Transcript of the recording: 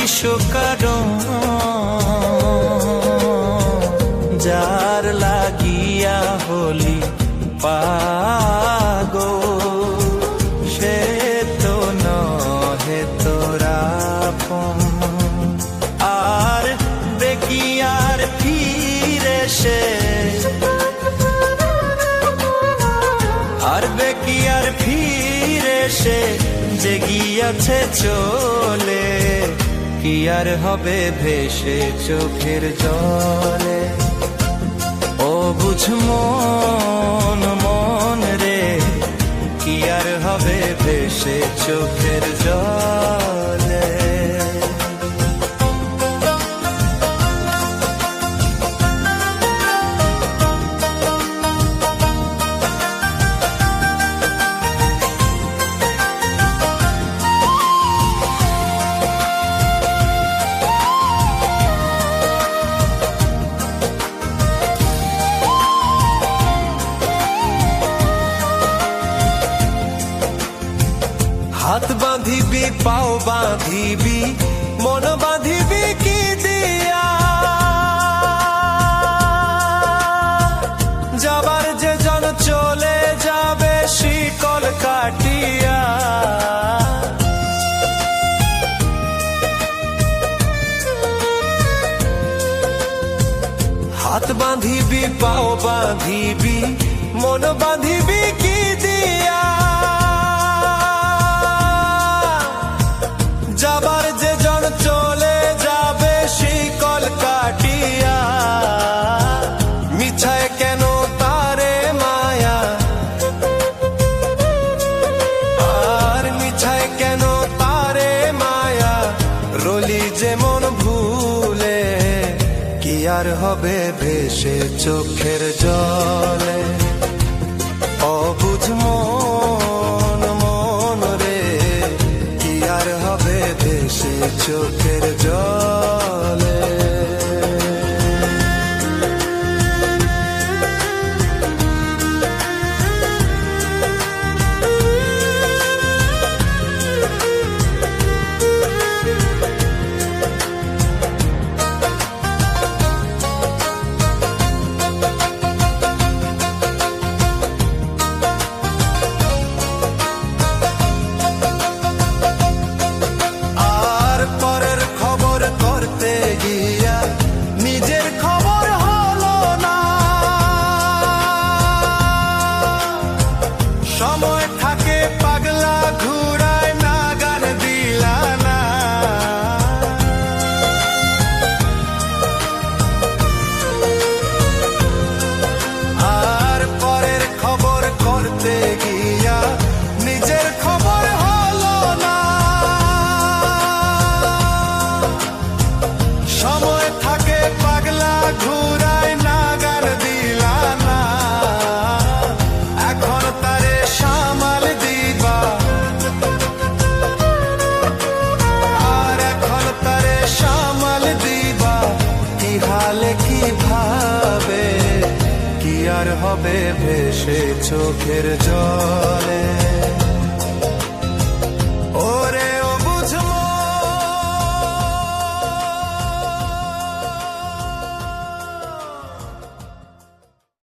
কিসো কারণ যার লাগিয়া হলি পাগল সে তো নহে তোরা আপন। আর দেখি আর ফিরে সে সে যে গিয়াছে চলে কি আর হবে ভেসে চোখের জলে। ও বুঝ মন মন রে কি আর হবে ভেসে চোখের জলে। হাত বাঁধিবি পাও বাঁধিবি মন বাঁধিবি কি দিয়া, যাবার যে জন চলে যাবে শিকল কাটিয়া। হাত বাঁধিবি পাও বাঁধিবি মন বাঁধিবি কি দিয়া, যাবার যে জন চলে যাবে শিকল কাটিয়া। মিছায় কেন তারে মায়া আর মিছায় কেন তারে মায়া, রলি যেমন ভুলে কি আর হবে ভেসে চোখের জলে। অবুঝ মন মন রে কি আর হবে ভেসে চোখের জলে। সময় থাকে পাগলা ঘুরায় না গান দিলা না, আর পরের খবর করতে গিয়া নিজের খবর হলো না। সময় থাকে পাগলা ঘুরায় না গান দিলা না, এখন তারে সামাল দিবা আর এখন তারে সামাল দিবা কি হালে কি ভাবে কি আর হবে ভেসে চোখের জলে।